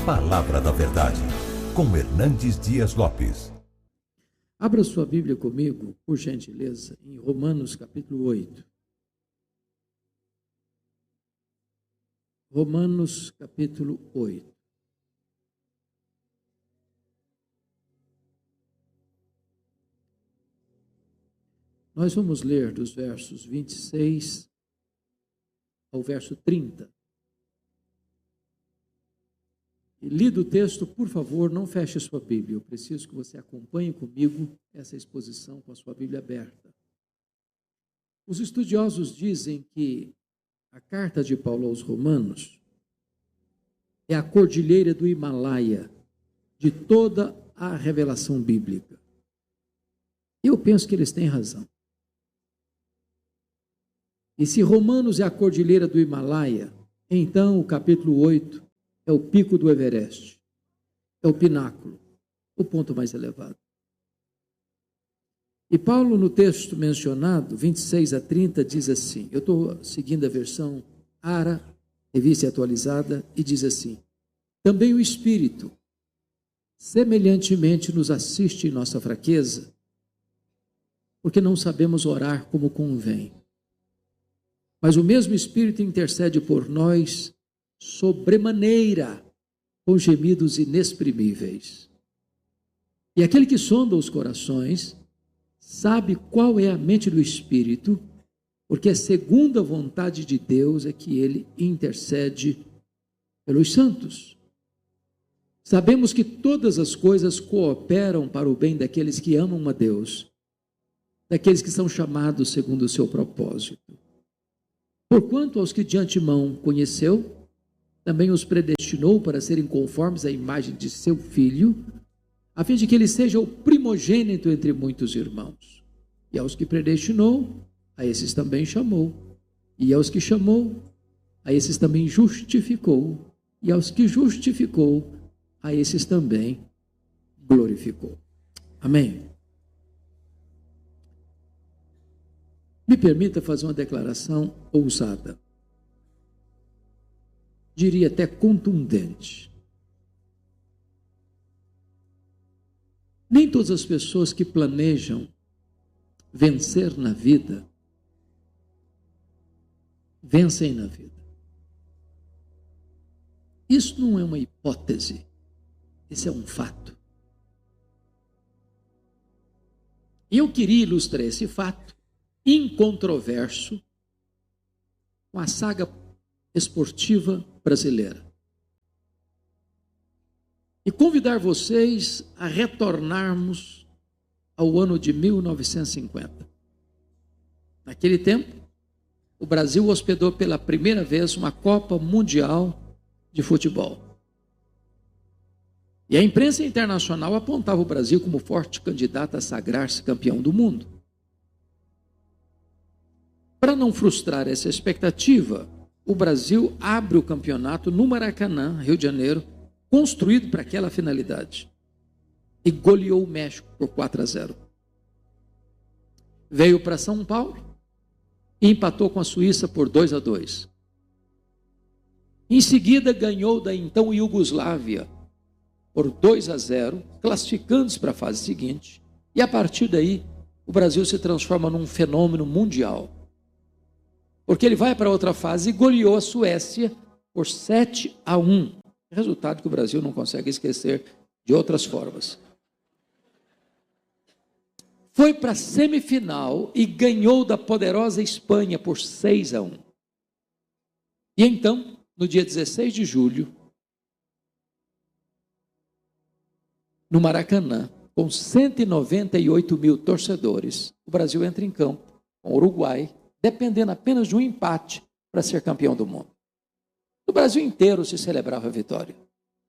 Palavra da Verdade, com Hernandes Dias Lopes. Abra sua Bíblia comigo, por gentileza, em Romanos capítulo 8. Romanos capítulo 8. Nós vamos ler dos versos 26 ao verso 30. E lido o texto, por favor, não feche sua Bíblia. Eu preciso que você acompanhe comigo essa exposição com a sua Bíblia aberta. Os estudiosos dizem que a carta de Paulo aos Romanos é a cordilheira do Himalaia de toda a revelação bíblica. Eu penso que eles têm razão. E se Romanos é a cordilheira do Himalaia, então o capítulo 8 é o pico do Everest, é o pináculo, o ponto mais elevado. E Paulo, no texto mencionado, 26 a 30, diz assim, eu estou seguindo a versão ARA, revista atualizada, e diz assim, também o Espírito, semelhantemente, nos assiste em nossa fraqueza, porque não sabemos orar como convém. Mas o mesmo Espírito intercede por nós sobremaneira, com gemidos inexprimíveis. E aquele que sonda os corações, sabe qual é a mente do Espírito, porque é segundo a vontade de Deus é que ele intercede pelos santos. Sabemos que todas as coisas cooperam para o bem daqueles que amam a Deus, daqueles que são chamados segundo o seu propósito. Porquanto aos que de antemão conheceu, também os predestinou para serem conformes à imagem de seu Filho, a fim de que ele seja o primogênito entre muitos irmãos. E aos que predestinou, a esses também chamou. E aos que chamou, a esses também justificou. E aos que justificou, a esses também glorificou. Amém. Me permita fazer uma declaração ousada. Diria até contundente. Nem todas as pessoas que planejam vencer na vida, vencem na vida. Isso não é uma hipótese, isso é um fato. E eu queria ilustrar esse fato incontroverso com a saga esportiva brasileira. E convidar vocês a retornarmos ao ano de 1950. Naquele tempo, o Brasil hospedou pela primeira vez uma Copa Mundial de Futebol. E a imprensa internacional apontava o Brasil como forte candidato a sagrar-se campeão do mundo. Para não frustrar essa expectativa, o Brasil abre o campeonato no Maracanã, Rio de Janeiro, construído para aquela finalidade. E goleou o México por 4-0. Veio para São Paulo e empatou com a Suíça por 2-2. Em seguida, ganhou da então Iugoslávia por 2-0, classificando-se para a fase seguinte. E a partir daí, o Brasil se transforma num fenômeno mundial. Porque ele vai para outra fase e goleou a Suécia por 7-1. Resultado que o Brasil não consegue esquecer de outras formas. Foi para a semifinal e ganhou da poderosa Espanha por 6-1. E então, no dia 16 de julho, no Maracanã, com 198 mil torcedores, o Brasil entra em campo com o Uruguai, dependendo apenas de um empate para ser campeão do mundo. No Brasil inteiro se celebrava a vitória.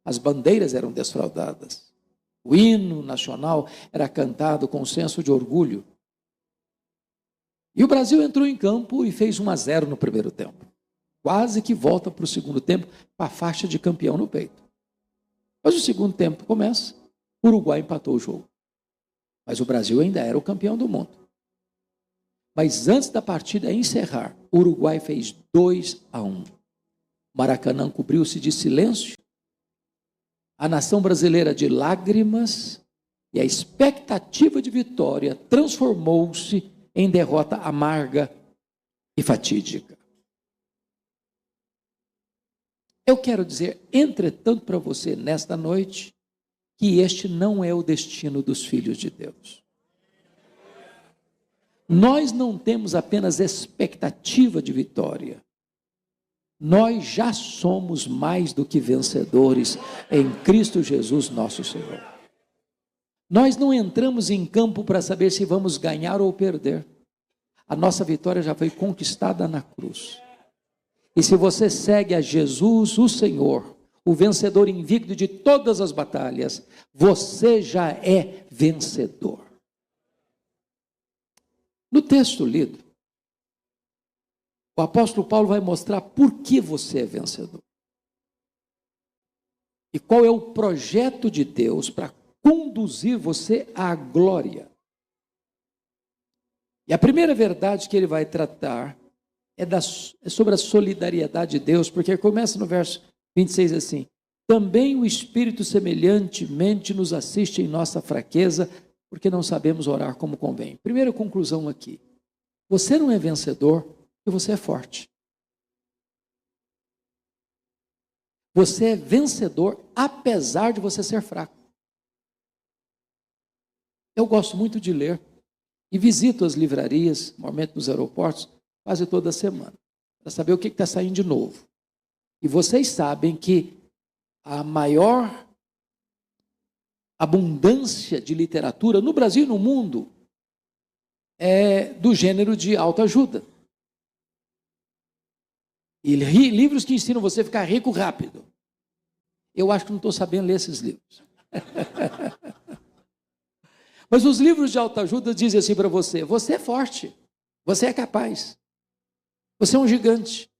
As bandeiras eram desfraldadas. O hino nacional era cantado com um senso de orgulho. E o Brasil entrou em campo e fez 1-0 no primeiro tempo. Quase que volta para o segundo tempo com a faixa de campeão no peito. Mas o segundo tempo começa, o Uruguai empatou o jogo. Mas o Brasil ainda era o campeão do mundo. Mas antes da partida encerrar, o Uruguai fez 2-1. Maracanã cobriu-se de silêncio a nação brasileira de lágrimas, e a expectativa de vitória transformou-se em derrota amarga e fatídica. Eu quero dizer, entretanto, para você nesta noite, que este não é o destino dos filhos de Deus. Nós não temos apenas expectativa de vitória. Nós já somos mais do que vencedores em Cristo Jesus, nosso Senhor. Nós não entramos em campo para saber se vamos ganhar ou perder. A nossa vitória já foi conquistada na cruz. E se você segue a Jesus, o Senhor, o vencedor invicto de todas as batalhas, você já é vencedor. No texto lido, o apóstolo Paulo vai mostrar por que você é vencedor. E qual é o projeto de Deus para conduzir você à glória. E a primeira verdade que ele vai tratar é sobre a solidariedade de Deus, porque começa no verso 26 assim: também o Espírito semelhantemente nos assiste em nossa fraqueza, porque não sabemos orar como convém. Primeira conclusão aqui: você não é vencedor porque você é forte. Você é vencedor apesar de você ser fraco. Eu gosto muito de ler e visito as livrarias, normalmente nos aeroportos, quase toda semana, para saber o que está saindo de novo. E vocês sabem que a maior abundância de literatura no Brasil e no mundo é do gênero de autoajuda. E livros que ensinam você a ficar rico rápido. Eu acho que não estou sabendo ler esses livros. Mas os livros de autoajuda dizem assim para você: você é forte, você é capaz, você é um gigante.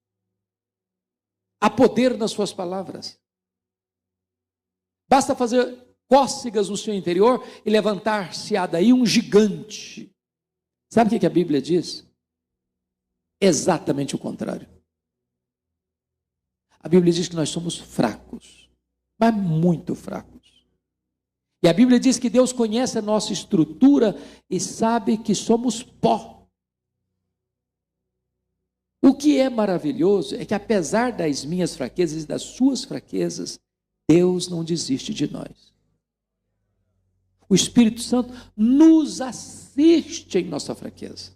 Há poder nas suas palavras. Basta fazer cócegas no seu interior e levantar-se-á daí um gigante. Sabe o que a Bíblia diz? Exatamente o contrário. A Bíblia diz que nós somos fracos, mas muito fracos. E a Bíblia diz que Deus conhece a nossa estrutura e sabe que somos pó. O que é maravilhoso é que, apesar das minhas fraquezas e das suas fraquezas, Deus não desiste de nós. O Espírito Santo nos assiste em nossa fraqueza.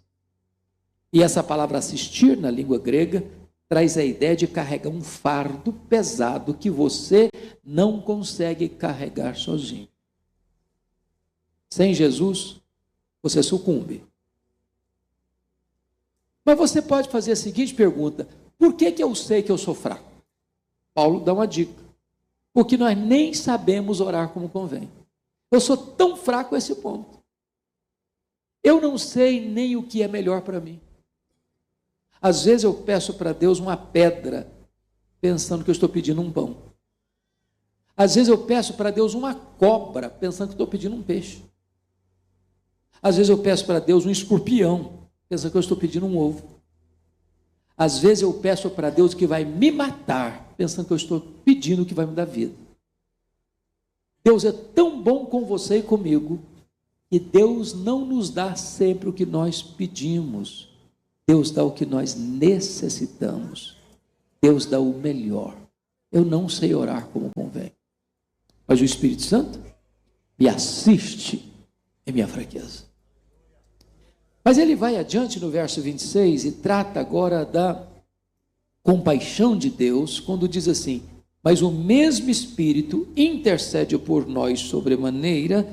E essa palavra assistir, na língua grega, traz a ideia de carregar um fardo pesado que você não consegue carregar sozinho. Sem Jesus, você sucumbe. Mas você pode fazer a seguinte pergunta: por que eu sei que eu sou fraco? Paulo dá uma dica: porque nós nem sabemos orar como convém. Eu sou tão fraco a esse ponto. Eu não sei nem o que é melhor para mim. Às vezes eu peço para Deus uma pedra, pensando que eu estou pedindo um pão. Às vezes eu peço para Deus uma cobra, pensando que estou pedindo um peixe. Às vezes eu peço para Deus um escorpião, pensando que eu estou pedindo um ovo. Às vezes eu peço para Deus que vai me matar, pensando que eu estou pedindo que vai me dar vida. Deus é tão bom com você e comigo, que Deus não nos dá sempre o que nós pedimos. Deus dá o que nós necessitamos. Deus dá o melhor. Eu não sei orar como convém, mas o Espírito Santo me assiste em minha fraqueza. Mas ele vai adiante no verso 26 e trata agora da compaixão de Deus, quando diz assim: mas o mesmo Espírito intercede por nós sobremaneira,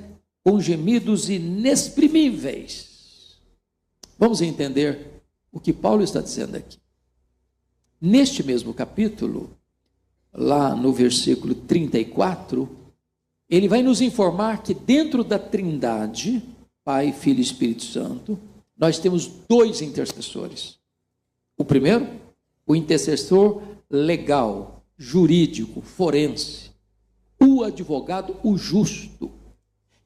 com gemidos inexprimíveis. Vamos entender o que Paulo está dizendo aqui. Neste mesmo capítulo, lá no versículo 34, ele vai nos informar que dentro da Trindade, Pai, Filho e Espírito Santo, nós temos dois intercessores. O primeiro, o intercessor legal, jurídico, forense. O advogado, o justo,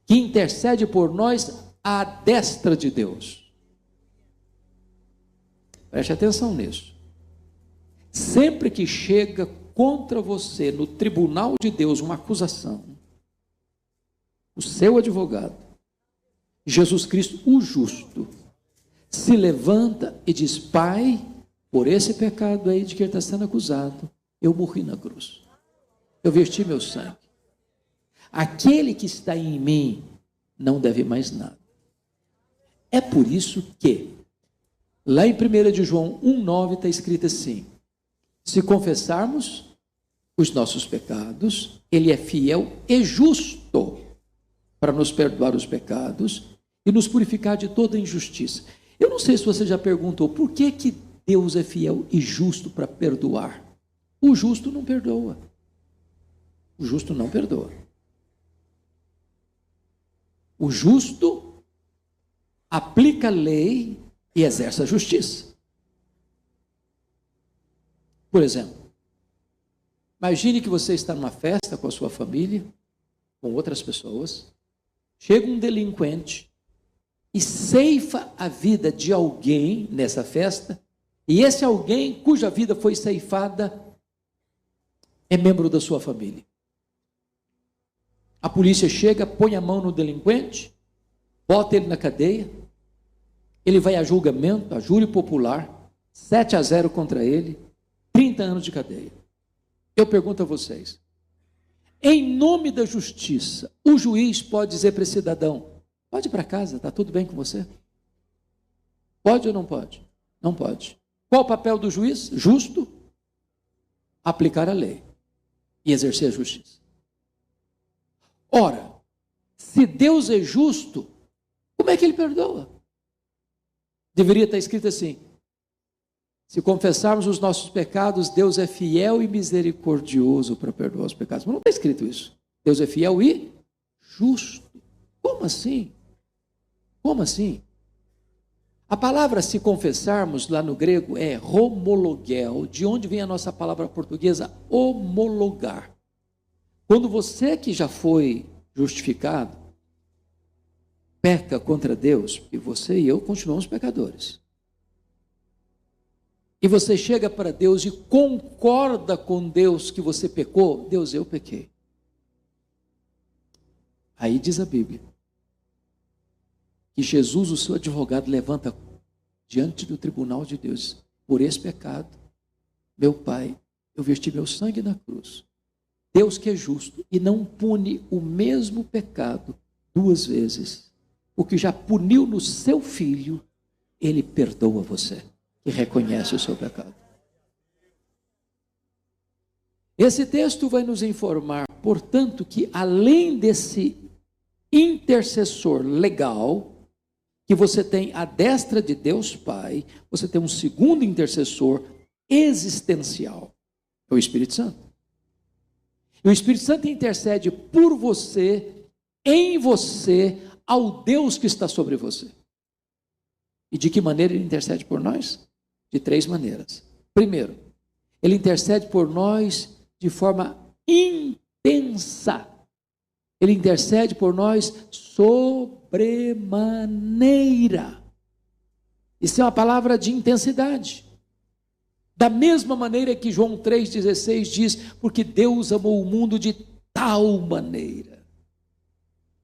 que intercede por nós à destra de Deus. Preste atenção nisso. Sempre que chega contra você no tribunal de Deus uma acusação, o seu advogado, Jesus Cristo, o justo, se levanta e diz: Pai, por esse pecado aí de que ele está sendo acusado, eu morri na cruz, eu verti meu sangue. Aquele que está em mim não deve mais nada. É por isso que, lá em 1 de João 1,9 está escrito assim: se confessarmos os nossos pecados, ele é fiel e justo para nos perdoar os pecados e nos purificar de toda injustiça. Eu não sei se você já perguntou por que Deus é fiel e justo para perdoar. O justo não perdoa. O justo não perdoa. O justo aplica a lei e exerce a justiça. Por exemplo, imagine que você está numa festa com a sua família, com outras pessoas, chega um delinquente e ceifa a vida de alguém nessa festa, e esse alguém cuja vida foi ceifada é membro da sua família. A polícia chega, põe a mão no delinquente, bota ele na cadeia, ele vai a julgamento, a júri popular, 7-0 contra ele, 30 anos de cadeia. Eu pergunto a vocês, em nome da justiça, o juiz pode dizer para esse cidadão: pode ir para casa, está tudo bem com você? Pode ou não pode? Não pode. Qual o papel do juiz? Justo. Aplicar a lei e exercer a justiça. Ora, se Deus é justo, como é que ele perdoa? Deveria estar escrito assim: se confessarmos os nossos pecados, Deus é fiel e misericordioso para perdoar os pecados. Mas não está escrito isso. Deus é fiel e justo. Como assim? Como assim? A palavra se confessarmos lá no grego é homologel, de onde vem a nossa palavra portuguesa homologar. Quando você que já foi justificado peca contra Deus, porque você e eu continuamos pecadores, e você chega para Deus e concorda com Deus que você pecou, Deus, eu pequei. Aí diz a Bíblia que Jesus, o seu advogado, levanta diante do tribunal de Deus: por esse pecado, meu Pai, eu verti meu sangue na cruz. Deus que é justo e não pune o mesmo pecado duas vezes, o que já puniu no seu filho, ele perdoa você e reconhece o seu pecado. Esse texto vai nos informar, portanto, que além desse intercessor legal, que você tem à destra de Deus Pai, você tem um segundo intercessor existencial, é o Espírito Santo. E o Espírito Santo intercede por você, em você, ao Deus que está sobre você. E de que maneira ele intercede por nós? De 3 maneiras. Primeiro, ele intercede por nós de forma intensa. Ele intercede por nós sobremaneira. Isso é uma palavra de intensidade. Da mesma maneira que João 3,16 diz: porque Deus amou o mundo de tal maneira.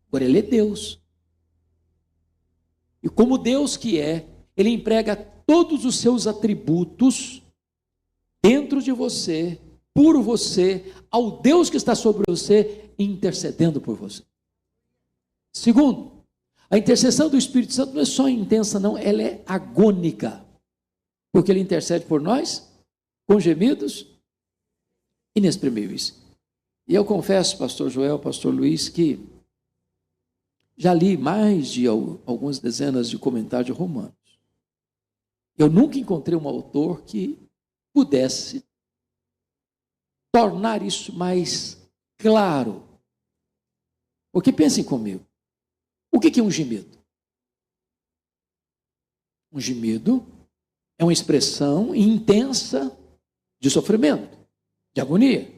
Agora, ele é Deus. E como Deus que é, ele emprega todos os seus atributos dentro de você, por você, ao Deus que está sobre você, intercedendo por você. Segundo, a intercessão do Espírito Santo não é só intensa, não, ela é agônica, porque ele intercede por nós com gemidos inexprimíveis. E eu confesso, pastor Joel, pastor Luiz, que já li mais de algumas dezenas de comentários de Romanos. Eu nunca encontrei um autor que pudesse tornar isso mais claro. Porque pensem comigo, o que é um gemido? Um gemido é uma expressão intensa de sofrimento, de agonia.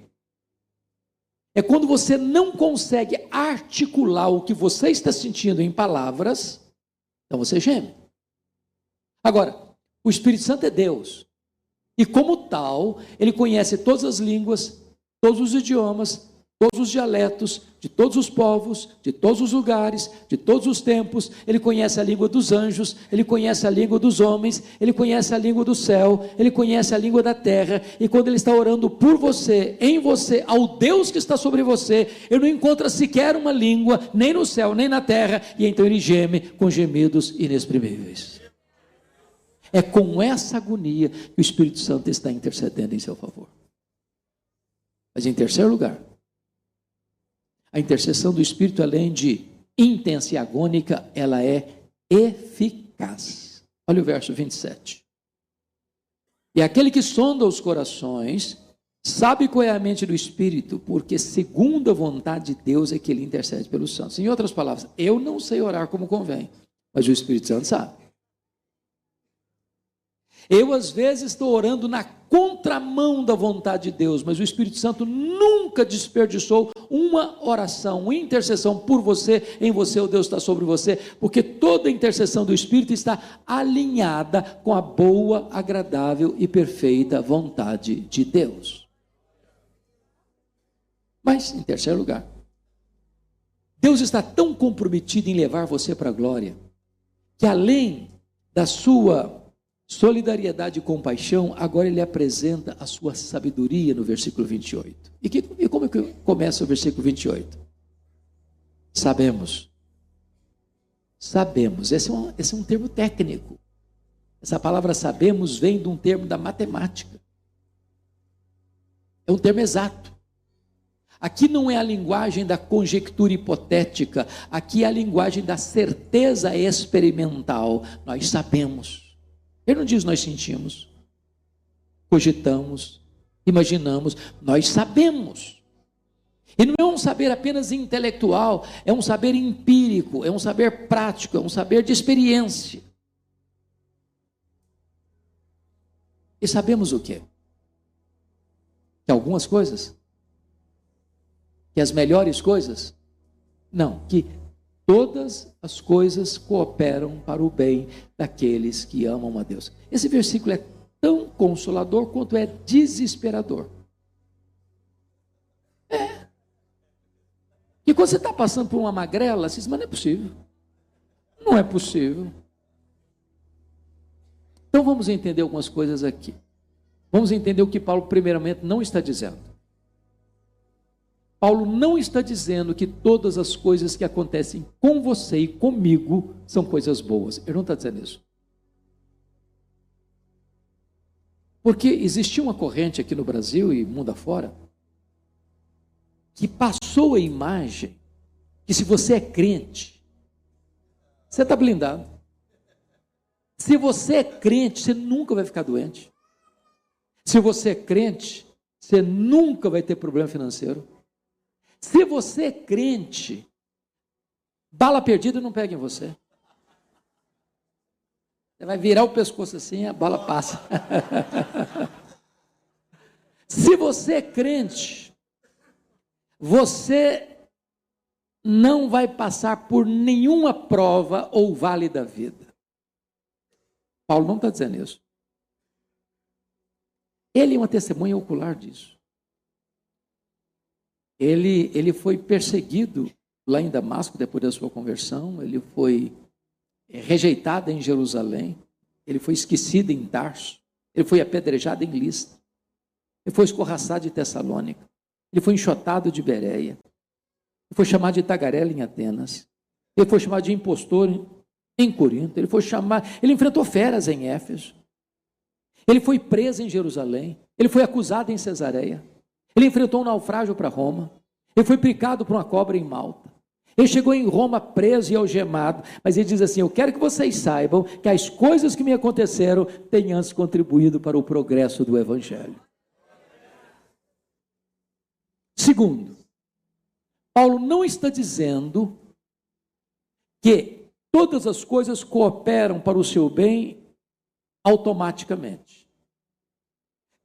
É quando você não consegue articular o que você está sentindo em palavras, então você geme. Agora, o Espírito Santo é Deus. E como tal, ele conhece todas as línguas, todos os idiomas, todos os dialetos, de todos os povos, de todos os lugares, de todos os tempos. Ele conhece a língua dos anjos, ele conhece a língua dos homens, ele conhece a língua do céu, ele conhece a língua da terra. E quando ele está orando por você, em você, ao Deus que está sobre você, ele não encontra sequer uma língua, nem no céu, nem na terra, e então ele geme com gemidos inexprimíveis. É com essa agonia que o Espírito Santo está intercedendo em seu favor. Mas em terceiro lugar, a intercessão do Espírito, além de intensa e agônica, ela é eficaz. Olha o verso 27. E aquele que sonda os corações, sabe qual é a mente do Espírito, porque segundo a vontade de Deus é que ele intercede pelos santos. Em outras palavras, eu não sei orar como convém, mas o Espírito Santo sabe. Eu às vezes estou orando na contramão da vontade de Deus, mas o Espírito Santo nunca desperdiçou uma oração, uma intercessão por você, em você, o Deus está sobre você, porque toda a intercessão do Espírito está alinhada com a boa, agradável e perfeita vontade de Deus. Mas, em terceiro lugar, Deus está tão comprometido em levar você para a glória, que além da sua solidariedade e compaixão, agora ele apresenta a sua sabedoria no versículo 28. E como é que começa o versículo 28? Sabemos. Esse é um termo técnico. Essa palavra sabemos vem de um termo da matemática. É um termo exato. Aqui não é a linguagem da conjectura hipotética, aqui é a linguagem da certeza experimental. Nós sabemos. Ele não diz nós sentimos, cogitamos, imaginamos, nós sabemos. E não é um saber apenas intelectual, é um saber empírico, é um saber prático, é um saber de experiência. E sabemos o quê? Que algumas coisas, que as melhores coisas, não, que todas as coisas cooperam para o bem daqueles que amam a Deus. Esse versículo é tão consolador quanto é desesperador. E quando você está passando por uma magrela, você diz, mas não é possível. Não é possível. Então vamos entender algumas coisas aqui. Vamos entender o que Paulo primeiramente não está dizendo. Paulo não está dizendo que todas as coisas que acontecem com você e comigo são coisas boas. Ele não está dizendo isso. Porque existia uma corrente aqui no Brasil e mundo afora, que passou a imagem que se você é crente, você está blindado. Se você é crente, você nunca vai ficar doente. Se você é crente, você nunca vai ter problema financeiro. Se você é crente, bala perdida não pega em você. Você vai virar o pescoço assim, a bala passa. Se você é crente, você não vai passar por nenhuma prova ou vale da vida. Paulo não está dizendo isso. Ele é uma testemunha ocular disso. Ele foi perseguido lá em Damasco depois da sua conversão, ele foi rejeitado em Jerusalém, ele foi esquecido em Tarso, ele foi apedrejado em Listra, ele foi escorraçado de Tessalônica, ele foi enxotado de Bereia, ele foi chamado de tagarela em Atenas, ele foi chamado de impostor em Corinto, ele enfrentou feras em Éfeso, ele foi preso em Jerusalém, ele foi acusado em Cesareia, ele enfrentou um naufrágio para Roma, ele foi picado por uma cobra em Malta, ele chegou em Roma preso e algemado, mas ele diz assim, eu quero que vocês saibam que as coisas que me aconteceram têm antes contribuído para o progresso do Evangelho. Segundo, Paulo não está dizendo que todas as coisas cooperam para o seu bem automaticamente.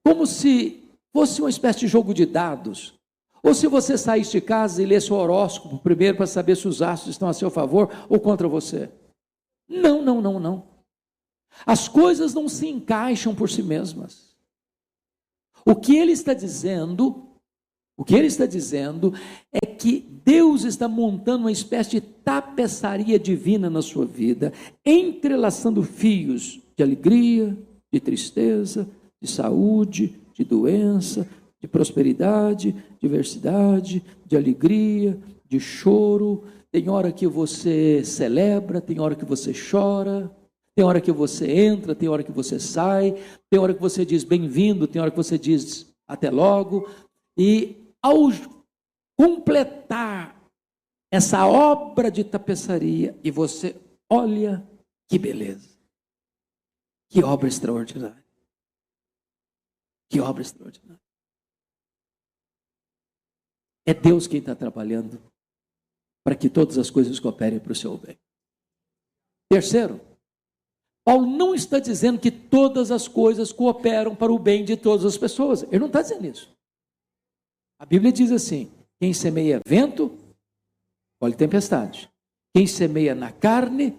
Como se fosse uma espécie de jogo de dados. Ou se você saísse de casa e lesse o horóscopo primeiro para saber se os astros estão a seu favor ou contra você. Não. As coisas não se encaixam por si mesmas. O que ele está dizendo é que Deus está montando uma espécie de tapeçaria divina na sua vida, entrelaçando fios de alegria, de tristeza, de saúde, de doença, de prosperidade, diversidade, de alegria, de choro. Tem hora que você celebra, tem hora que você chora, tem hora que você entra, tem hora que você sai, tem hora que você diz bem-vindo, tem hora que você diz até logo. E ao completar essa obra de tapeçaria, e você olha que beleza, que obra extraordinária, que obra extraordinária. É Deus quem está trabalhando para que todas as coisas cooperem para o seu bem. Terceiro, Paulo não está dizendo que todas as coisas cooperam para o bem de todas as pessoas. Ele não está dizendo isso. A Bíblia diz assim: quem semeia vento, colhe tempestade. Quem semeia na carne,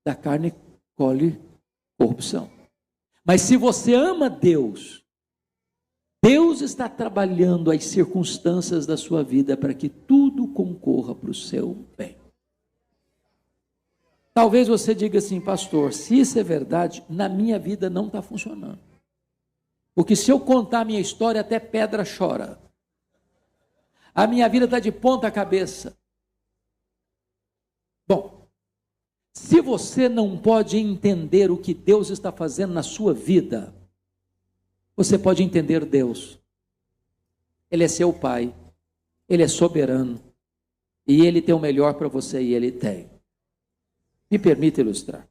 da carne colhe corrupção. Mas se você ama Deus, Deus está trabalhando as circunstâncias da sua vida para que tudo concorra para o seu bem. Talvez você diga assim: pastor, se isso é verdade, na minha vida não está funcionando. Porque se eu contar a minha história, até pedra chora. A minha vida está de ponta cabeça. Bom, se você não pode entender o que Deus está fazendo na sua vida, você pode entender Deus. Ele é seu Pai, Ele é soberano, e Ele tem o melhor para você, e Ele tem. Me permita ilustrar.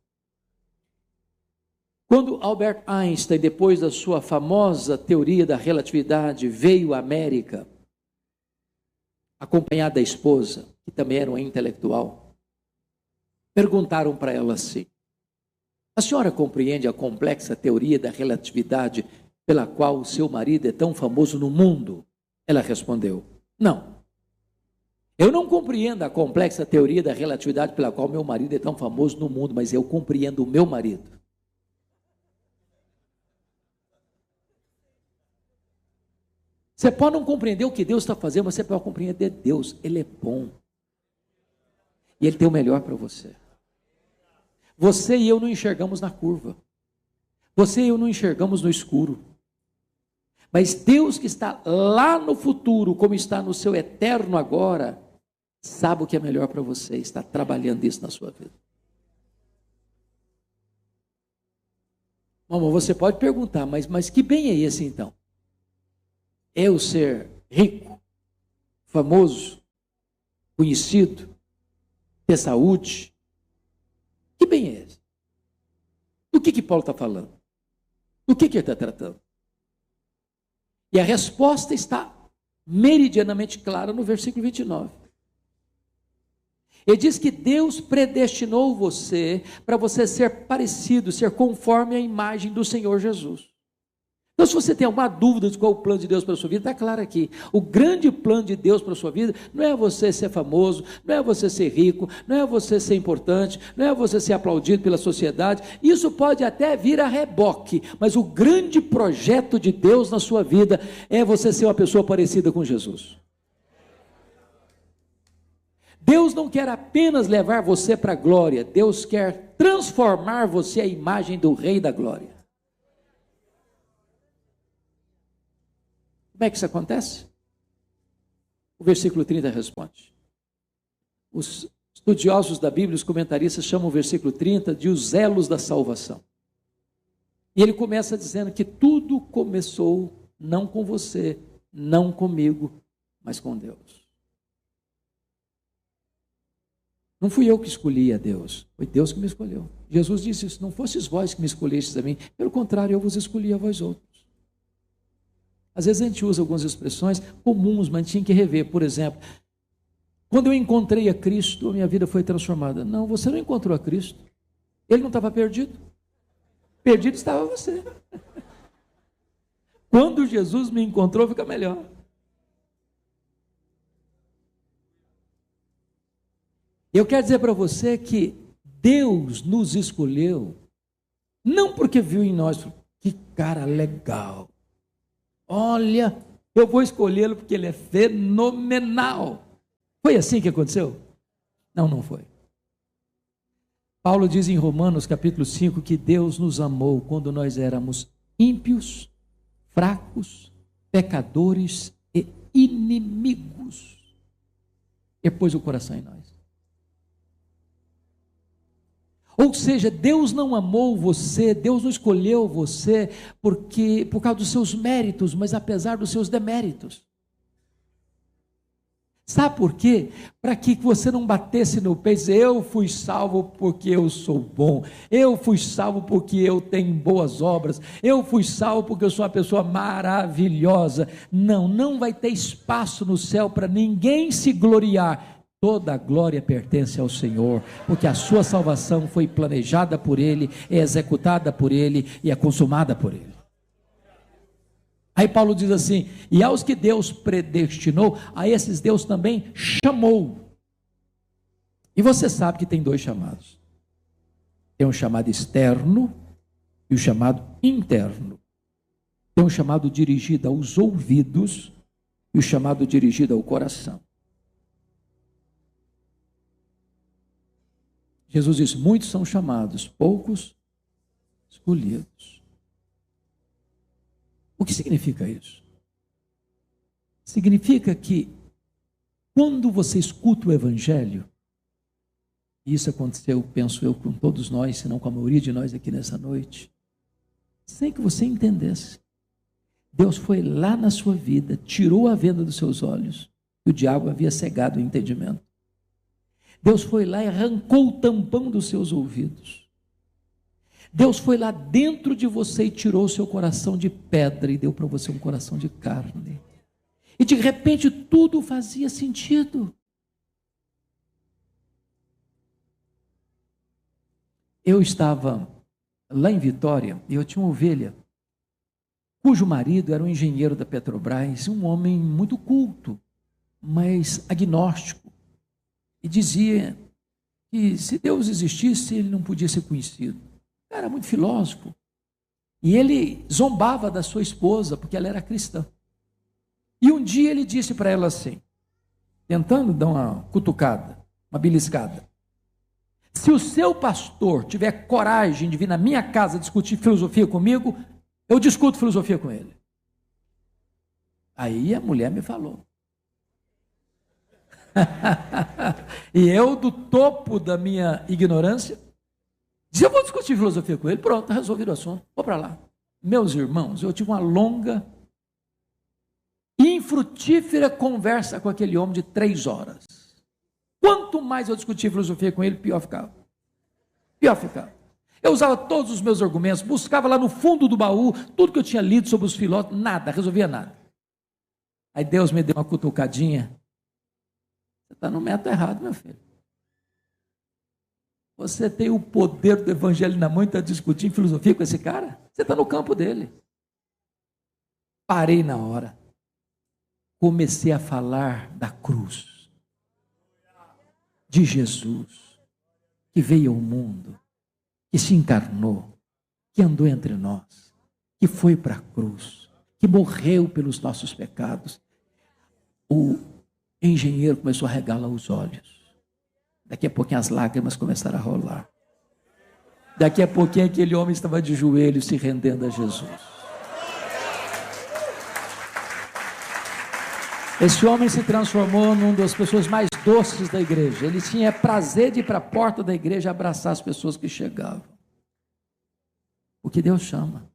Quando Albert Einstein, depois da sua famosa teoria da relatividade, veio à América, acompanhado da esposa, que também era uma intelectual, perguntaram para ela assim: a senhora compreende a complexa teoria da relatividade pela qual o seu marido é tão famoso no mundo? Ela respondeu: não. Eu não compreendo a complexa teoria da relatividade pela qual meu marido é tão famoso no mundo, mas eu compreendo o meu marido. Você pode não compreender o que Deus está fazendo, mas você pode compreender Deus. Ele é bom. E Ele tem o melhor para você. Você e eu não enxergamos na curva. Você e eu não enxergamos no escuro. Mas Deus, que está lá no futuro, como está no seu eterno agora, sabe o que é melhor para você, está trabalhando isso na sua vida. Mamãe, você pode perguntar, mas que bem é esse então? Eu ser rico, famoso, conhecido, ter saúde? Que bem é esse? Do que Paulo está falando? Do que ele está tratando? E a resposta está meridianamente clara no versículo 29. Ele diz que Deus predestinou você para você ser parecido, ser conforme a imagem do Senhor Jesus. Então, se você tem alguma dúvida de qual é o plano de Deus para a sua vida, está claro aqui. O grande plano de Deus para a sua vida não é você ser famoso, não é você ser rico, não é você ser importante, não é você ser aplaudido pela sociedade. Isso pode até vir a reboque, mas o grande projeto de Deus na sua vida é você ser uma pessoa parecida com Jesus. Deus não quer apenas levar você para a glória, Deus quer transformar você à imagem do Rei da Glória. Como é que isso acontece? O versículo 30 responde. Os estudiosos da Bíblia, os comentaristas, chamam o versículo 30 de os elos da salvação. E ele começa dizendo que tudo começou não com você, não comigo, mas com Deus. Não fui eu que escolhi a Deus, foi Deus que me escolheu. Jesus disse isso: não fostes vós que me escolhestes a mim, pelo contrário, eu vos escolhi a vós outros. Às vezes a gente usa algumas expressões comuns, mas tinha que rever. Por exemplo, quando eu encontrei a Cristo, a minha vida foi transformada. Não, você não encontrou a Cristo. Ele não estava perdido. Perdido estava você. Quando Jesus me encontrou, fica melhor. Eu quero dizer para você que Deus nos escolheu, não porque viu em nós, que cara legal. olha, eu vou escolhê-lo porque ele é fenomenal. Foi assim que aconteceu? Não, não foi. Paulo diz em Romanos capítulo 5 que Deus nos amou quando nós éramos ímpios, fracos, pecadores e inimigos. E pôs o coração em nós. Ou seja, Deus não amou você, Deus não escolheu você por causa dos seus méritos, mas apesar dos seus deméritos. Sabe por quê? Para que você não batesse no peito e dizer, eu fui salvo porque eu sou bom, eu fui salvo porque eu tenho boas obras, eu fui salvo porque eu sou uma pessoa maravilhosa. Não, não vai ter espaço no céu para ninguém se gloriar. Toda a glória pertence ao Senhor, porque a sua salvação foi planejada por Ele, é executada por Ele e é consumada por Ele. Aí Paulo diz assim, e aos que Deus predestinou, a esses Deus também chamou. E você sabe que tem dois chamados. Tem um chamado externo e o chamado interno. Tem um chamado dirigido aos ouvidos e o chamado dirigido ao coração. Jesus disse, muitos são chamados, poucos escolhidos. O que significa isso? Significa que quando você escuta o Evangelho, e isso aconteceu, penso eu, com todos nós, se não com a maioria de nós aqui nessa noite, sem que você entendesse, Deus foi lá na sua vida, tirou a venda dos seus olhos, e o diabo havia cegado o entendimento. Deus foi lá e arrancou o tampão dos seus ouvidos. Deus foi lá dentro de você e tirou o seu coração de pedra e deu para você um coração de carne. E de repente tudo fazia sentido. Eu estava lá em Vitória e eu tinha uma ovelha, cujo marido era um engenheiro da Petrobras, um homem muito culto, mas agnóstico. E dizia que se Deus existisse, ele não podia ser conhecido. Era muito filósofo. E ele zombava da sua esposa, porque ela era cristã. E um dia ele disse para ela assim, tentando dar uma cutucada, uma beliscada, se o seu pastor tiver coragem de vir na minha casa discutir filosofia comigo, eu discuto filosofia com ele. Aí a mulher me falou. E eu, do topo da minha ignorância, disse, eu vou discutir filosofia com ele, pronto, resolvido o assunto, vou para lá. Meus irmãos, eu tive uma longa e infrutífera conversa com aquele homem de 3 horas. Quanto mais eu discutia filosofia com ele, pior ficava. Pior ficava. Eu usava todos os meus argumentos, buscava lá no fundo do baú, tudo que eu tinha lido sobre os filósofos, nada, resolvia nada. Aí Deus me deu uma cutucadinha. Você está no método errado, meu filho. Você tem o poder do evangelho na mão e está discutindo filosofia com esse cara? Você está no campo dele. Parei na hora. Comecei a falar da cruz. De Jesus, que veio ao mundo, que se encarnou, que andou entre nós, que foi para a cruz, que morreu pelos nossos pecados. O engenheiro começou a regalar os olhos. Daqui a pouquinho as lágrimas começaram a rolar. Daqui a pouquinho aquele homem estava de joelhos se rendendo a Jesus. Esse homem se transformou numa das pessoas mais doces da igreja. Ele tinha prazer de ir para a porta da igreja abraçar as pessoas que chegavam. O que Deus chama.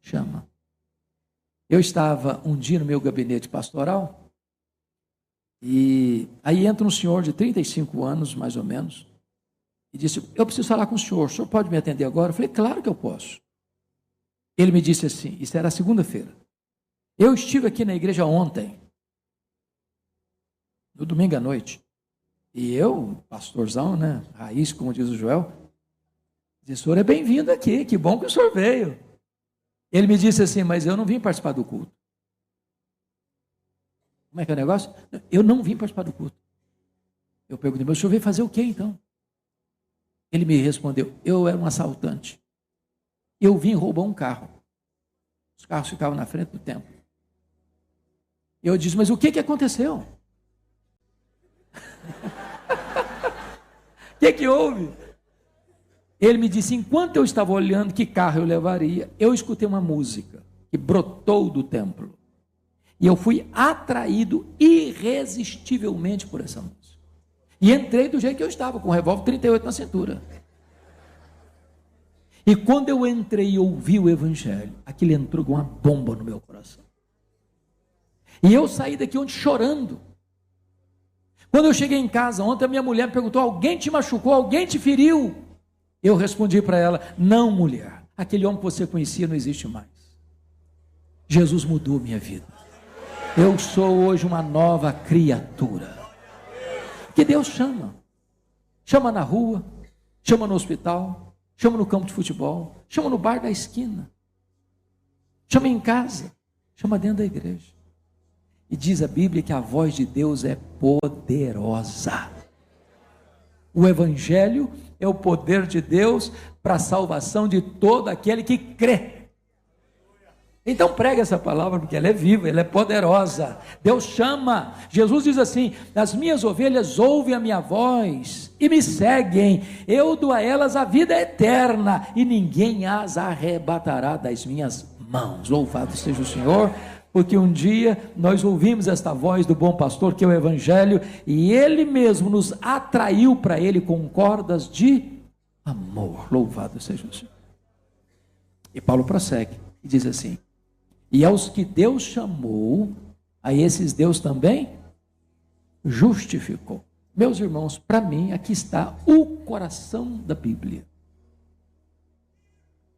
Chama. Eu estava um dia no meu gabinete pastoral, e aí entra um senhor de 35 anos, mais ou menos, e disse, eu preciso falar com o senhor pode me atender agora? Eu falei, claro que eu posso. Ele me disse assim, isso era segunda-feira, eu estive aqui na igreja ontem, no domingo à noite, e eu, pastorzão, né, raiz, como diz o Joel, disse, o senhor é bem-vindo aqui, que bom que o senhor veio. Ele me disse assim, mas eu não vim participar do culto. Como é que é o negócio? Eu não vim participar do culto. Eu perguntei, mas o senhor veio fazer o quê então? Ele me respondeu, eu era um assaltante. Eu vim roubar um carro. Os carros ficavam na frente do templo. E eu disse, mas o que aconteceu? O que houve? Ele me disse, enquanto eu estava olhando que carro eu levaria, eu escutei uma música que brotou do templo. E eu fui atraído irresistivelmente por essa música. E entrei do jeito que eu estava, com o revólver 38 na cintura. E quando eu entrei e ouvi o evangelho, aquilo entrou com uma bomba no meu coração. E eu saí daqui ontem chorando. Quando eu cheguei em casa, ontem a minha mulher me perguntou, alguém te machucou, alguém te feriu? Eu respondi para ela, não mulher, aquele homem que você conhecia não existe mais. Jesus mudou minha vida. Eu sou hoje uma nova criatura. Que Deus chama. Chama na rua, chama no hospital, chama no campo de futebol, chama no bar da esquina, chama em casa, chama dentro da igreja. E diz a Bíblia que a voz de Deus é poderosa. O evangelho é o poder de Deus para a salvação de todo aquele que crê. Então prega essa palavra, porque ela é viva, ela é poderosa. Deus chama. Jesus diz assim, as minhas ovelhas ouvem a minha voz e me seguem. Eu dou a elas a vida eterna e ninguém as arrebatará das minhas mãos. Louvado seja o Senhor, porque um dia nós ouvimos esta voz do bom pastor, que é o evangelho, e ele mesmo nos atraiu para ele com cordas de amor. Louvado seja o Senhor. E Paulo prossegue e diz assim, e aos que Deus chamou, a esses Deus também justificou. Meus irmãos, para mim, aqui está o coração da Bíblia.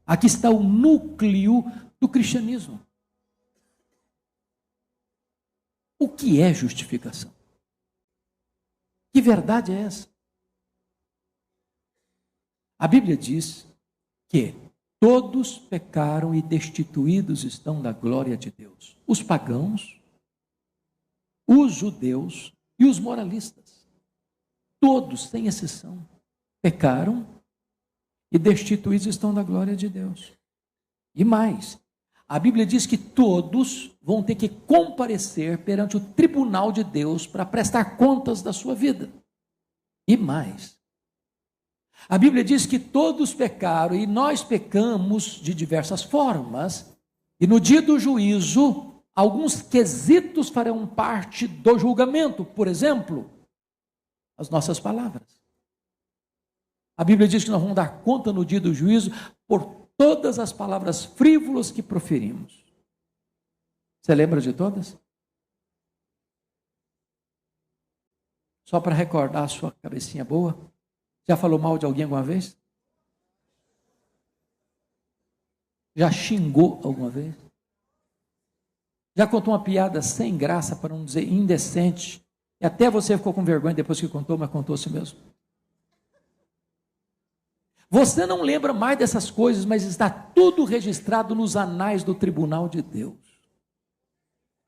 Aqui está o núcleo do cristianismo. O que é justificação? Que verdade é essa? A Bíblia diz que todos pecaram e destituídos estão da glória de Deus. Os pagãos, os judeus e os moralistas. Todos, sem exceção, pecaram e destituídos estão da glória de Deus. E mais, a Bíblia diz que todos vão ter que comparecer perante o tribunal de Deus para prestar contas da sua vida. E mais, a Bíblia diz que todos pecaram e nós pecamos de diversas formas, e no dia do juízo, alguns quesitos farão parte do julgamento, por exemplo, as nossas palavras. A Bíblia diz que nós vamos dar conta no dia do juízo por todas as palavras frívolas que proferimos. Você lembra de todas? Só para recordar a sua cabecinha boa. Já falou mal de alguém alguma vez? Já xingou alguma vez? Já contou uma piada sem graça, para não dizer indecente, e até você ficou com vergonha depois que contou, mas contou a si mesmo? Você não lembra mais dessas coisas, mas está tudo registrado nos anais do tribunal de Deus.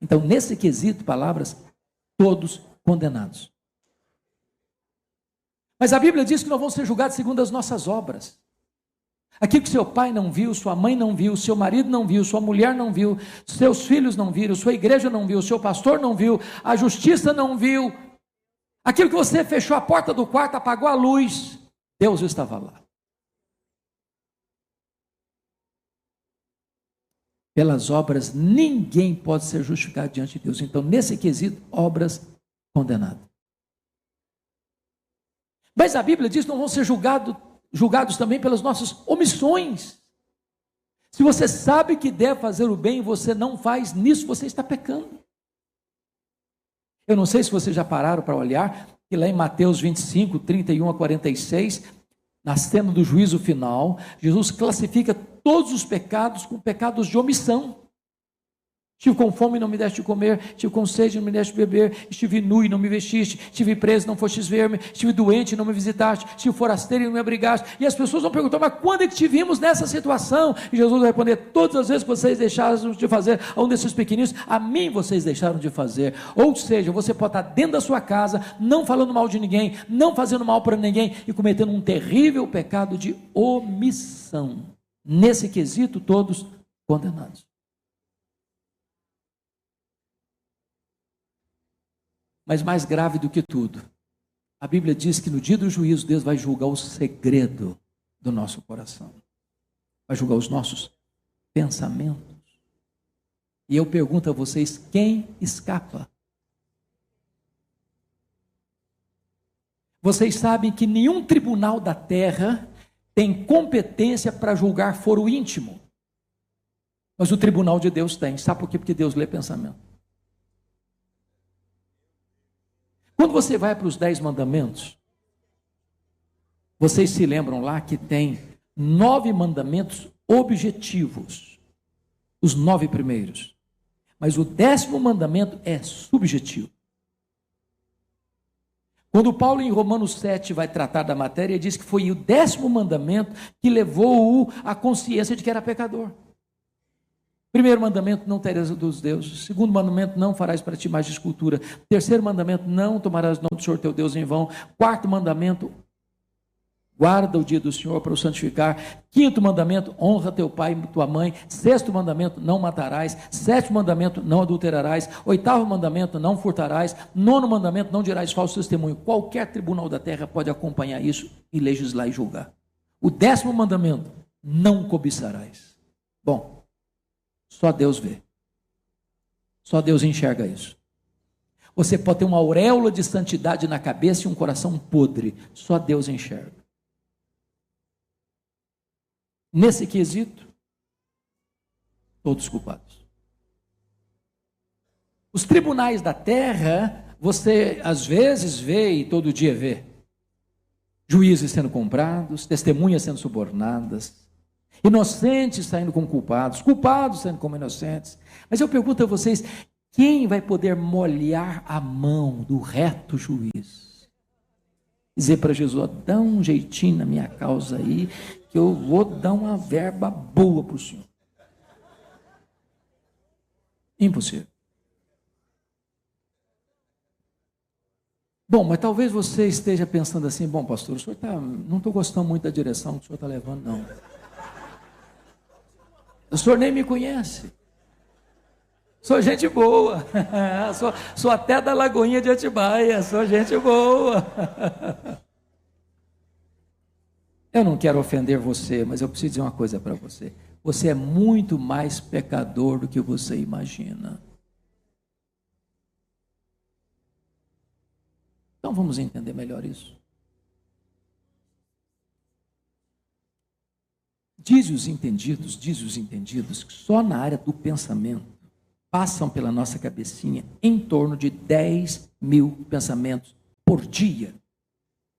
Então, nesse quesito, palavras, todos condenados. Mas a Bíblia diz que nós vamos ser julgados segundo as nossas obras. Aquilo que seu pai não viu, sua mãe não viu, seu marido não viu, sua mulher não viu, seus filhos não viram, sua igreja não viu, seu pastor não viu, a justiça não viu. Aquilo que você fechou a porta do quarto, apagou a luz, Deus estava lá. Pelas obras, ninguém pode ser justificado diante de Deus. Então, nesse quesito, obras condenadas. Mas a Bíblia diz que não vão ser julgados também pelas nossas omissões. Se você sabe que deve fazer o bem e você não faz, nisso você está pecando. Eu não sei se vocês já pararam para olhar, que lá em Mateus 25, 31 a 46, na cena do juízo final, Jesus classifica todos os pecados com pecados de omissão. Estive com fome e não me deste de comer, estive com sede e não me deste de beber, estive nu e não me vestiste, estive preso e não fostes ver-me, estive doente e não me visitaste, estive forasteiro e não me abrigaste. E as pessoas vão perguntar, mas quando é que te vimos nessa situação? E Jesus vai responder, todas as vezes que vocês deixaram de fazer a um desses pequeninos, a mim vocês deixaram de fazer. Ou seja, você pode estar dentro da sua casa, não falando mal de ninguém, não fazendo mal para ninguém e cometendo um terrível pecado de omissão. Nesse quesito, todos condenados. Mas mais grave do que tudo, a Bíblia diz que no dia do juízo, Deus vai julgar o segredo do nosso coração. Vai julgar os nossos pensamentos. E eu pergunto a vocês, quem escapa? Vocês sabem que nenhum tribunal da terra tem competência para julgar foro íntimo. Mas o tribunal de Deus tem. Sabe por quê? Porque Deus lê pensamento. Quando você vai para os 10 mandamentos, vocês se lembram lá que tem 9 mandamentos objetivos. Os 9 primeiros. Mas o 10º mandamento é subjetivo. Quando Paulo em Romanos 7 vai tratar da matéria, ele diz que foi o 10º mandamento que levou-o à consciência de que era pecador. Primeiro mandamento, não terás dos deuses. Segundo mandamento, não farás para ti mais de escultura. Terceiro mandamento, não tomarás o nome do Senhor teu Deus em vão. Quarto mandamento, guarda o dia do Senhor para o santificar. Quinto mandamento, honra teu pai e tua mãe. Sexto mandamento, não matarás. Sétimo mandamento, não adulterarás. Oitavo mandamento, não furtarás. Nono mandamento, não dirás falso testemunho. Qualquer tribunal da terra pode acompanhar isso e legislar e julgar. O 10º mandamento, não cobiçarás. Bom, só Deus vê. Só Deus enxerga isso. Você pode ter uma auréola de santidade na cabeça e um coração podre. Só Deus enxerga. Nesse quesito, todos culpados. Os tribunais da terra, você às vezes vê e todo dia vê. Juízes sendo comprados, testemunhas sendo subornadas, inocentes saindo como culpados, culpados saindo como inocentes. Mas eu pergunto a vocês, quem vai poder molhar a mão do reto juiz? Dizer para Jesus, dá um jeitinho na minha causa aí, que eu vou dar uma verba boa para o senhor. Impossível. Bom, mas talvez você esteja pensando assim, bom pastor, o senhor não estou gostando muito da direção que o senhor está levando, não. O senhor nem me conhece. Sou gente boa. sou até da Lagoinha de Atibaia. Sou gente boa. Eu não quero ofender você, mas eu preciso dizer uma coisa para você. Você é muito mais pecador do que você imagina. Então vamos entender melhor isso. Diz os entendidos que só na área do pensamento passam pela nossa cabecinha em torno de 10.000 pensamentos por dia.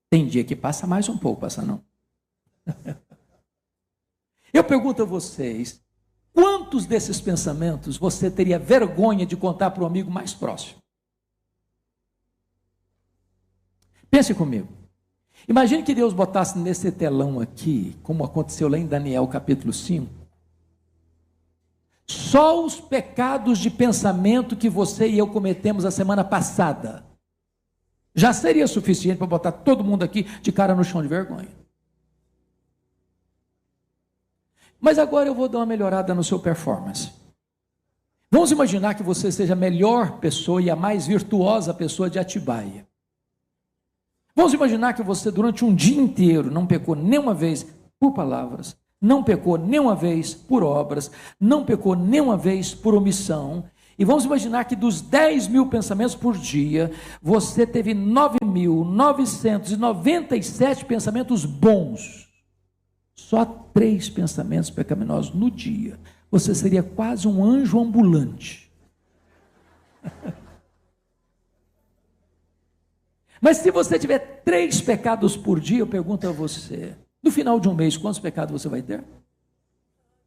Tem dia que passa mais um pouco, passa não. Eu pergunto a vocês, quantos desses pensamentos você teria vergonha de contar para o amigo mais próximo? Pense comigo. Imagine que Deus botasse nesse telão aqui, como aconteceu lá em Daniel capítulo 5, só os pecados de pensamento que você e eu cometemos a semana passada. Já seria suficiente para botar todo mundo aqui de cara no chão de vergonha. Mas agora eu vou dar uma melhorada no seu performance. Vamos imaginar que você seja a melhor pessoa e a mais virtuosa pessoa de Atibaia. Vamos imaginar que você durante um dia inteiro não pecou nenhuma vez por palavras, não pecou nenhuma vez por obras, não pecou nenhuma vez por omissão. E vamos imaginar que dos 10.000 pensamentos por dia, você teve 9.997 pensamentos bons. Só 3 pensamentos pecaminosos no dia. Você seria quase um anjo ambulante. Mas se você tiver 3 pecados por dia, eu pergunto a você, no final de um mês, quantos pecados você vai ter?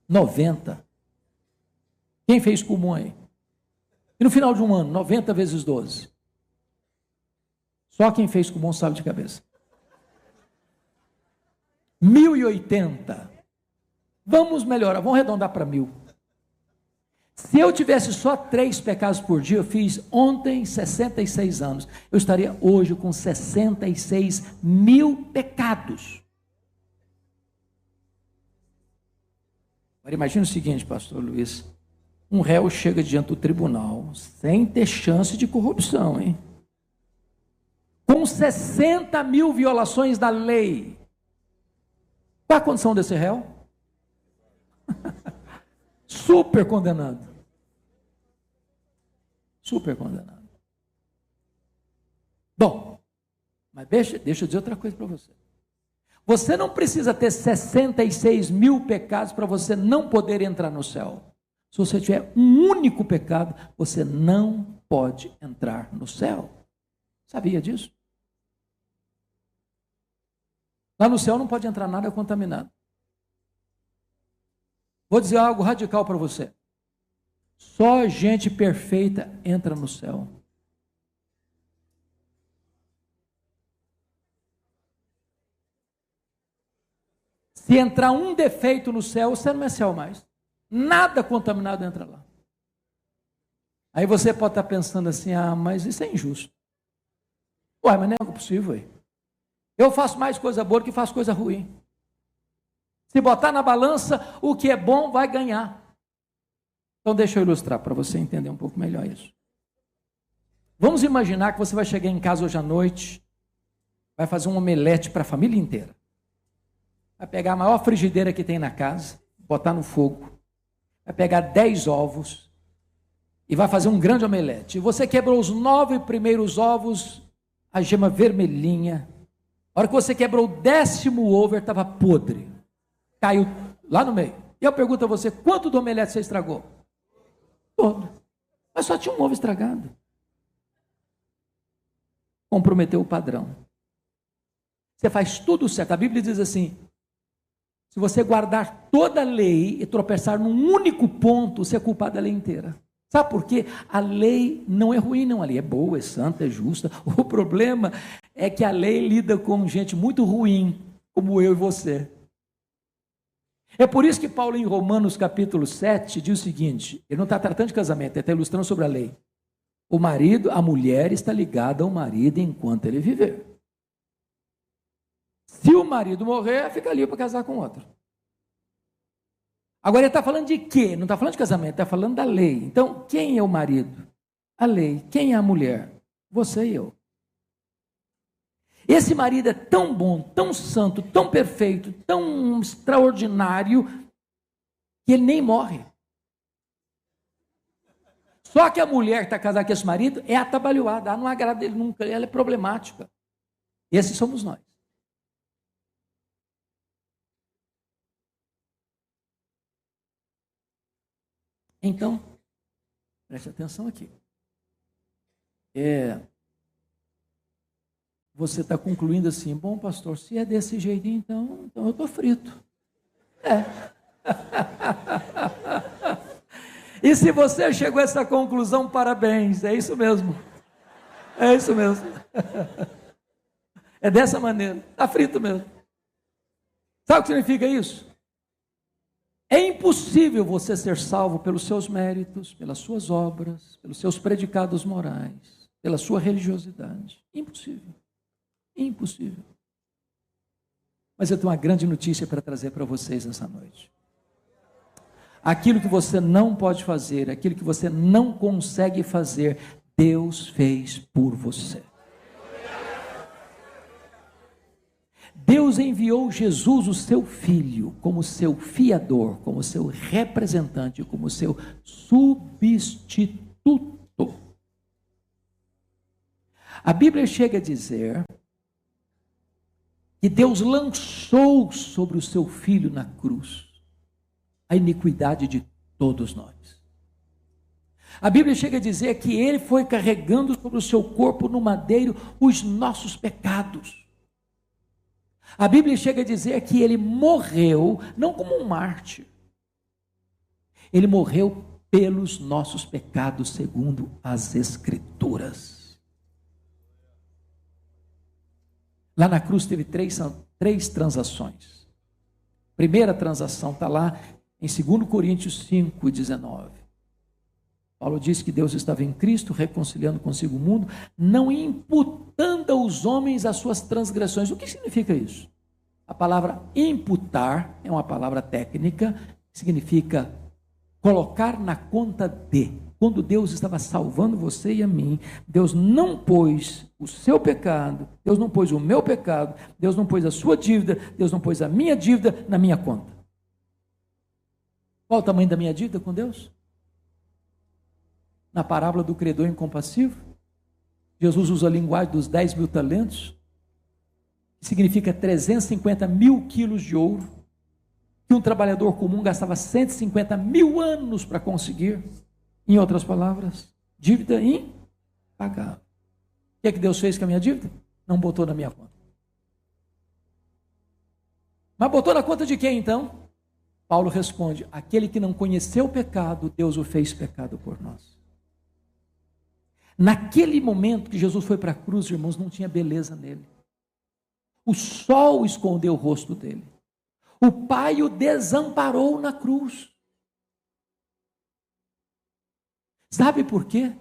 90. Quem fez comum aí? E no final de um ano, 90 vezes 12. Só quem fez comum sabe de cabeça. 1080. Vamos melhorar, vamos arredondar para 1000. Se eu tivesse só 3 pecados por dia, eu fiz ontem 66 anos, eu estaria hoje com 66.000 pecados. Agora imagine o seguinte, pastor Luiz, um réu chega diante do tribunal, sem ter chance de corrupção, hein? com 60 mil violações da lei. Qual a condição desse réu? Super condenado. Super condenado. Bom, mas deixa eu dizer outra coisa para você. Você não precisa ter 66 mil pecados para você não poder entrar no céu. Se você tiver um único pecado, você não pode entrar no céu. Sabia disso? Lá no céu não pode entrar nada contaminado. Vou dizer algo radical para você. Só gente perfeita entra no céu. Se entrar um defeito no céu, você não é céu mais. Nada contaminado entra lá. Aí você pode estar pensando assim, mas isso é injusto. Ué, mas não é possível. Aí. Eu faço mais coisa boa do que faço coisa ruim. Se botar na balança, o que é bom vai ganhar. Então deixa eu ilustrar para você entender um pouco melhor isso. Vamos imaginar que você vai chegar em casa hoje à noite, vai fazer um omelete para a família inteira. Vai pegar a maior frigideira que tem na casa, botar no fogo, vai pegar 10 ovos e vai fazer um grande omelete. E você quebrou os 9 primeiros ovos, a gema vermelhinha. A hora que você quebrou o 10º ovo, ele estava podre. Caiu lá no meio. E eu pergunto a você, quanto do omelete você estragou? Todo. Mas só tinha um ovo estragado. Comprometeu o padrão. Você faz tudo certo. A Bíblia diz assim, se você guardar toda a lei e tropeçar num único ponto, você é culpado da lei inteira. Sabe por quê? A lei não é ruim, não. A lei é boa, é santa, é justa. O problema é que a lei lida com gente muito ruim, como eu e você. É por isso que Paulo, em Romanos capítulo 7, diz o seguinte, ele não está tratando de casamento, ele está ilustrando sobre a lei. O marido, a mulher está ligada ao marido enquanto ele viver. Se o marido morrer, fica livre para casar com outro. Agora ele está falando de quê? Não está falando de casamento, está falando da lei. Então, quem é o marido? A lei. Quem é a mulher? Você e eu. Esse marido é tão bom, tão santo, tão perfeito, tão extraordinário, que ele nem morre. Só que a mulher que está casada com esse marido é atabalhoada, não agrada ele nunca, ela é problemática. Esses somos nós. Então, preste atenção aqui. Você está concluindo assim, bom pastor, se é desse jeitinho, então eu estou frito. E se você chegou a essa conclusão, parabéns, é isso mesmo. É isso mesmo. É dessa maneira, está frito mesmo. Sabe o que significa isso? É impossível você ser salvo pelos seus méritos, pelas suas obras, pelos seus predicados morais, pela sua religiosidade. Impossível. Impossível. Mas eu tenho uma grande notícia para trazer para vocês nessa noite. Aquilo que você não pode fazer, aquilo que você não consegue fazer, Deus fez por você. Deus enviou Jesus, o seu filho, como seu fiador, como seu representante, como seu substituto. A Bíblia chega a dizer que Deus lançou sobre o seu filho na cruz a iniquidade de todos nós. A Bíblia chega a dizer que ele foi carregando sobre o seu corpo no madeiro os nossos pecados. A Bíblia chega a dizer que ele morreu, não como um mártir, ele morreu pelos nossos pecados, segundo as Escrituras. Lá na cruz teve três transações. Primeira transação está lá em 2 Coríntios 5:19. Paulo diz que Deus estava em Cristo, reconciliando consigo o mundo, não imputando aos homens as suas transgressões. O que significa isso? A palavra imputar é uma palavra técnica, que significa colocar na conta de. quando Deus estava salvando você e a mim, Deus não pôs o seu pecado, Deus não pôs o meu pecado, Deus não pôs a sua dívida, Deus não pôs a minha dívida na minha conta. Qual o tamanho da minha dívida com Deus? Na parábola do credor incompassivo, Jesus usa a linguagem dos 10 mil talentos, que significa 350 mil quilos de ouro, que um trabalhador comum gastava 150 mil anos para conseguir. Em outras palavras, dívida impagável. O que é que Deus fez com a minha dívida? Não botou na minha conta. Mas botou na conta de quem então? Paulo responde: aquele que não conheceu o pecado, Deus o fez pecado por nós. Naquele momento que Jesus foi para a cruz, irmãos, não tinha beleza nele. O sol escondeu o rosto dele. O Pai o desamparou na cruz. Sabe por quê?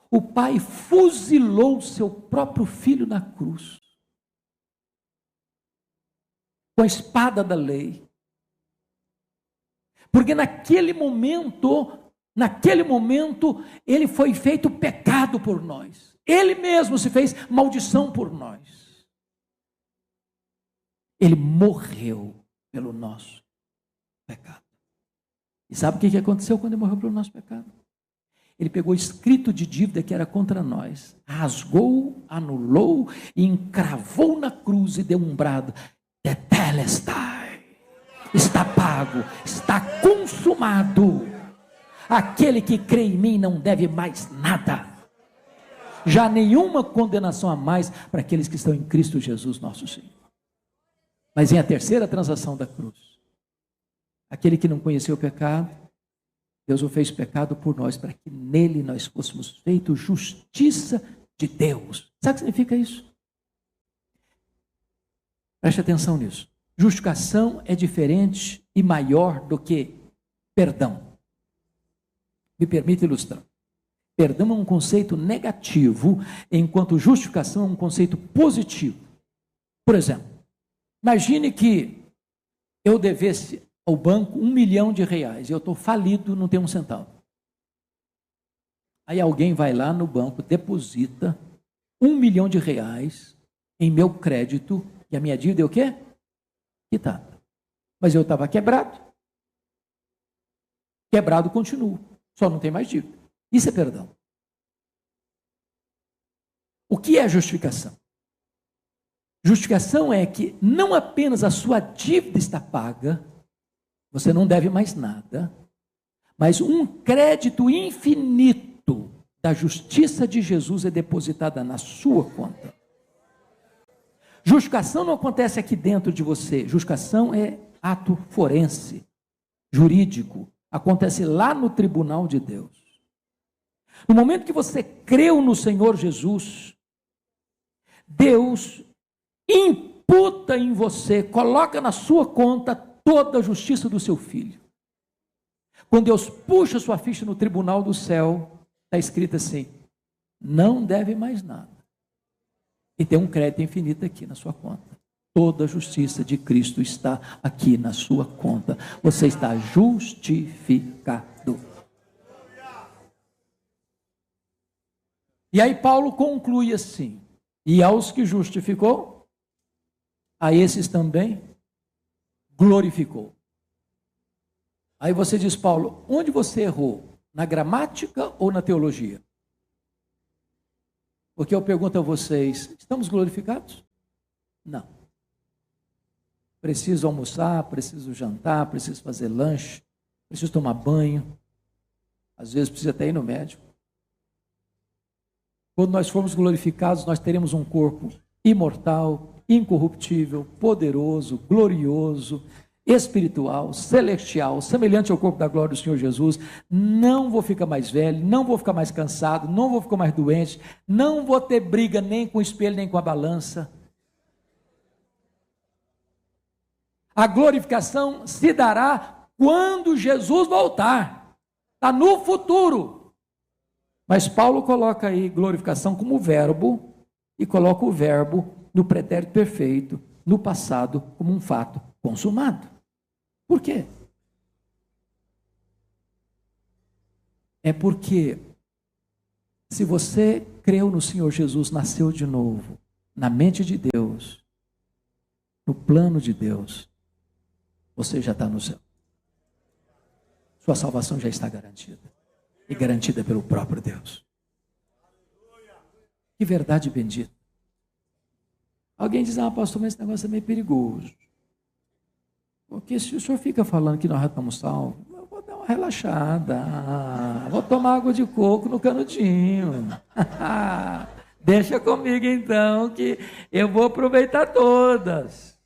O Pai fuzilou seu próprio filho na cruz, com a espada da lei. Porque naquele momento, ele foi feito pecado por nós. Ele mesmo se fez maldição por nós. Ele morreu pelo nosso pecado. E sabe o que aconteceu quando ele morreu pelo nosso pecado? Ele pegou o escrito de dívida que era contra nós, rasgou, anulou e encravou na cruz e deu um brado: tetelestai, está pago, está consumado. Aquele que crê em mim não deve mais nada. Já nenhuma condenação a mais para aqueles que estão em Cristo Jesus nosso Senhor. Mas em a terceira transação da cruz, aquele que não conheceu o pecado, Deus o fez pecado por nós, para que nele nós fôssemos feitos justiça de Deus. Sabe o que significa isso? Preste atenção nisso. Justificação é diferente e maior do que perdão. Me permite ilustrar. Perdão é um conceito negativo, enquanto justificação é um conceito positivo. Por exemplo, imagine que eu devesse ao banco R$1 milhão, e eu estou falido, não tenho um centavo. Aí alguém vai lá no banco, deposita R$1 milhão em meu crédito, e a minha dívida é o quê? Quitada. Mas eu estava quebrado. Quebrado continuo, só não tem mais dívida. Isso é perdão. O que é justificação? Justificação é que não apenas a sua dívida está paga, você não deve mais nada, mas um crédito infinito da justiça de Jesus é depositada na sua conta. Justificação não acontece aqui dentro de você. Justificação é ato forense, jurídico. Acontece lá no tribunal de Deus. No momento que você creu no Senhor Jesus, Deus imputa em você, coloca na sua conta toda a justiça do seu filho. Quando Deus puxa sua ficha no tribunal do céu, está escrito assim: não deve mais nada. E tem um crédito infinito aqui na sua conta. Toda a justiça de Cristo está aqui na sua conta. Você está justificado. E aí Paulo conclui assim: e aos que justificou, a esses também glorificou. Aí você diz: Paulo, onde você errou? Na gramática ou na teologia? Porque eu pergunto a vocês: estamos glorificados? Não. Preciso almoçar, preciso jantar, preciso fazer lanche, preciso tomar banho, às vezes precisa até ir no médico. Quando nós formos glorificados, nós teremos um corpo imortal, incorruptível, poderoso, glorioso, espiritual, celestial, semelhante ao corpo da glória do Senhor Jesus. Não vou ficar mais velho, não vou ficar mais cansado, não vou ficar mais doente, não vou ter briga nem com o espelho, nem com a balança. A glorificação se dará quando Jesus voltar. Está no futuro. Mas Paulo coloca aí glorificação como verbo e coloca o verbo no pretérito perfeito, no passado, como um fato consumado. Por quê? É porque se você creu no Senhor Jesus, nasceu de novo, na mente de Deus, no plano de Deus, você já está no céu. Sua salvação já está garantida. E garantida pelo próprio Deus. Que verdade bendita. Alguém diz, pastor, mas esse negócio é meio perigoso. Porque se o senhor fica falando que nós já estamos salvos, eu vou dar uma relaxada. Vou tomar água de coco no canudinho. Deixa comigo então, que eu vou aproveitar todas.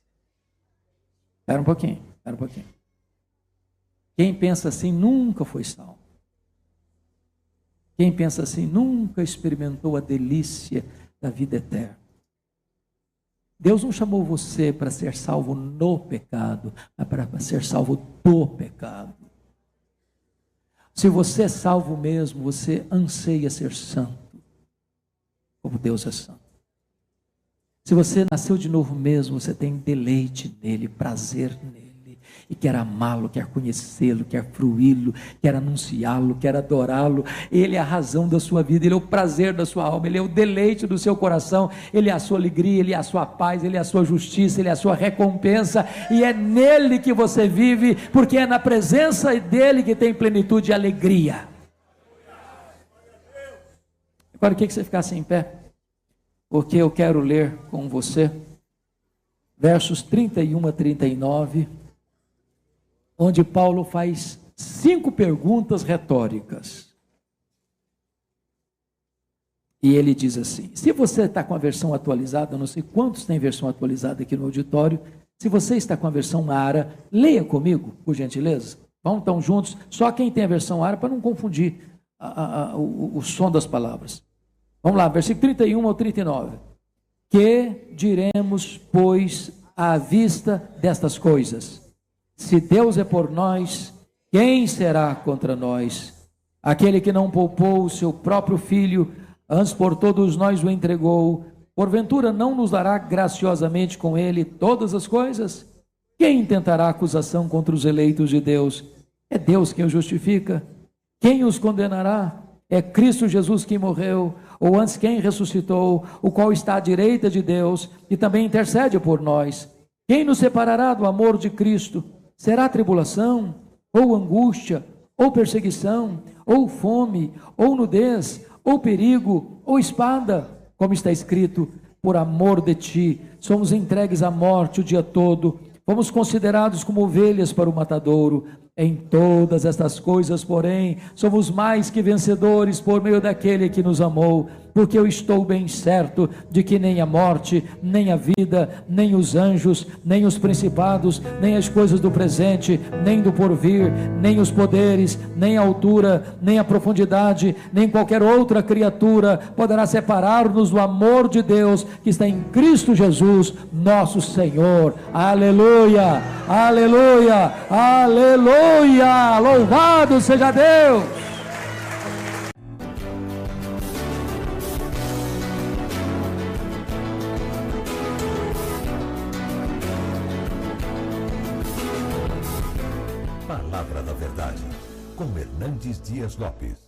Espera um pouquinho. Quem pensa assim nunca foi salvo. Quem pensa assim nunca experimentou a delícia da vida eterna. Deus não chamou você para ser salvo no pecado, mas para ser salvo do pecado. Se você é salvo mesmo, você anseia ser santo, como Deus é santo. Se você nasceu de novo mesmo, você tem deleite nele, prazer nele. E quer amá-lo, quer conhecê-lo, quer fruí-lo, quer anunciá-lo, quer adorá-lo. Ele é a razão da sua vida, ele é o prazer da sua alma, ele é o deleite do seu coração, ele é a sua alegria, ele é a sua paz, ele é a sua justiça, ele é a sua recompensa, e é nele que você vive, porque é na presença dele que tem plenitude e alegria. Agora eu queria que você ficasse em pé, porque eu quero ler com você versos 31 a 39, onde Paulo faz 5 perguntas retóricas. E ele diz assim, se você está com a versão atualizada, eu não sei quantos tem versão atualizada aqui no auditório, se você está com a versão ARA, leia comigo, por gentileza. Vamos então juntos, só quem tem a versão ARA, para não confundir o som das palavras. Vamos lá, versículo 31 ao 39. Que diremos, pois, à vista destas coisas? Se Deus é por nós, quem será contra nós? Aquele que não poupou o seu próprio filho, antes por todos nós o entregou, porventura não nos dará graciosamente com ele todas as coisas? Quem intentará acusação contra os eleitos de Deus? É Deus quem os justifica. Quem os condenará? É Cristo Jesus quem morreu, ou antes quem ressuscitou, o qual está à direita de Deus e também intercede por nós. Quem nos separará do amor de Cristo? Será tribulação, ou angústia, ou perseguição, ou fome, ou nudez, ou perigo, ou espada, como está escrito, por amor de ti, somos entregues à morte o dia todo, fomos considerados como ovelhas para o matadouro. Em todas estas coisas, porém, somos mais que vencedores por meio daquele que nos amou, porque eu estou bem certo de que nem a morte, nem a vida, nem os anjos, nem os principados, nem as coisas do presente, nem do porvir, nem os poderes, nem a altura, nem a profundidade, nem qualquer outra criatura poderá separar-nos do amor de Deus que está em Cristo Jesus, nosso Senhor. Aleluia, aleluia, aleluia. Louvado seja Deus. Palavra da Verdade, com Hernandes Dias Lopes.